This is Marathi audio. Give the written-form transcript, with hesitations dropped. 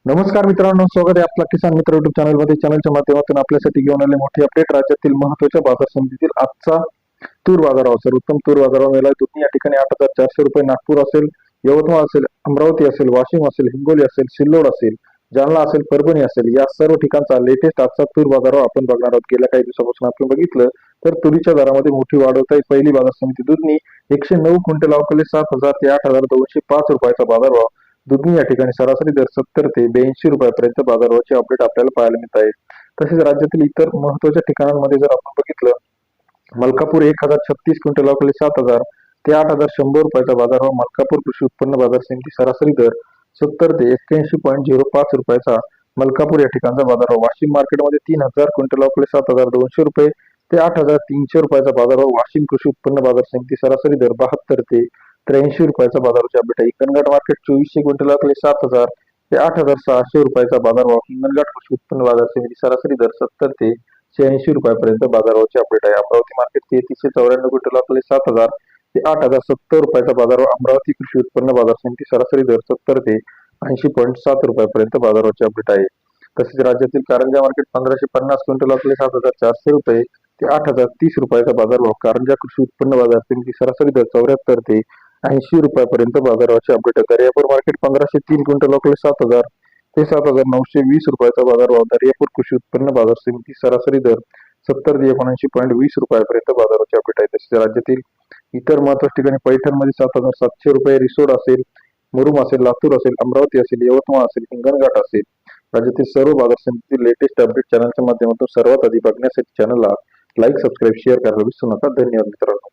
नमस्कार मित्रांनो, स्वागत आहे आपला किसान मित्र युट्यूब चॅनलमध्ये. चॅनलच्या माध्यमातून आपल्यासाठी घेऊन आले मोठी अपडेट. राज्यातील महत्त्वाच्या बाजार समितीतील आजचा तूर बाजारावर उत्तम तूर बाजारावर मेला दुधनी या ठिकाणी 8,400 रुपये. नागपूर असेल, यवतमाळ असेल, अमरावती असेल, वाशिम असेल, हिंगोली असेल, सिल्लोड असेल, जालना असेल, परभणी असेल, या सर्व ठिकाणचा लेटेस्ट आजचा तूर बाजारावर आपण बघणार आहोत. गेल्या काही दिवसापासून आपण बघितलं तर तुरीच्या दरामध्ये मोठी वाढ होत आहे. पहिली बाजार समिती दुधनी 109 क्विंटल अवकले 7,000 ते 8,205 रुपयाचा बाजारभाव. दुधनी या ठिकाणी सरासरी दर 70 ते 82 रुपयापर्यंत बाजारभावाचे अपडेट आपल्याला पाहायला मिळत आहे. तसेच राज्यातील इतर महत्त्वाच्या ठिकाणांमध्ये जर आपण बघितलं, मलकापूर 1,036 क्विंटल अवकले 7,000 ते 8,100 रुपयाचा बाजारभाव. मलकापूर कृषी उत्पन्न बाजार समिती सरासरी दर 70 ते 81.05 रुपयाचा मलकापूर या ठिकाणचा बाजारभाव. वाशिम मार्केटमध्ये 3,000 क्विंटल अवकले 7,200 रुपये ते 8,300 रुपयाचा बाजारभाव. वाशिम कृषी उत्पन्न बाजार समिती सरासरी दर 72 ते 83 रुपयाचा बाजाराची अपडेट आहे. हिंगणघाट मार्केट 2400 क्विंटल अवकले 7,000 ते 8,600 रुपयाचा बाजारभाव. हिंगणघाट कृषी उत्पन्न बाजार समिती सरासरी दर 70 ते 86 रुपयापर्यंत बाजाराची अपडेट आहे. अमरावती मार्केट 3394 क्विंटल अवकले 7,000 ते 8,070 रुपयाचा बाजारभाव. अमरावती कृषी उत्पन्न बाजार समिती सरासरी दर 70 ते 80.7 रुपयापर्यंत बाजाराची अपडेट आहे. तसेच राज्यातील कारंजा मार्केट 1,550 क्विंटल अवकले 7,400 रुपये ते 8,030 रुपयाचा बाजारभाव. कारंजा कृषी उत्पन्न बाजार समिती सरासरी दर 74 ते 80 रुपयापर्यंत बाजाराची अपडेट आहे. दर्यापूर मार्केट 1,503 क्विंटल अवकले 7,000 ते 7,920 रुपयाचा बाजारभाव. दर्यापूर कृषी उत्पन्न बाजार समिती सरासरी दर 70 ते 79.20 रुपयापर्यंत बाजाराची अपडेट आहे. तसेच राज्यातील इतर महत्त्वाच्या ठिकाणी पैठणमध्ये 7,700 रुपये, रिसोड असेल, मुरुम असेल, लातूर असेल, अमरावती असेल, यवतमाळ असेल, हिंगणघाट असेल, राज्यातील सर्व बाजार समितीतील लेटेस्ट अपडेट चॅनलच्या माध्यमातून सर्वात आधी बघण्यासाठी चॅनलला लाईक, सबस्क्राईब, शेअर करायला विसरू नका. धन्यवाद मित्रांनो.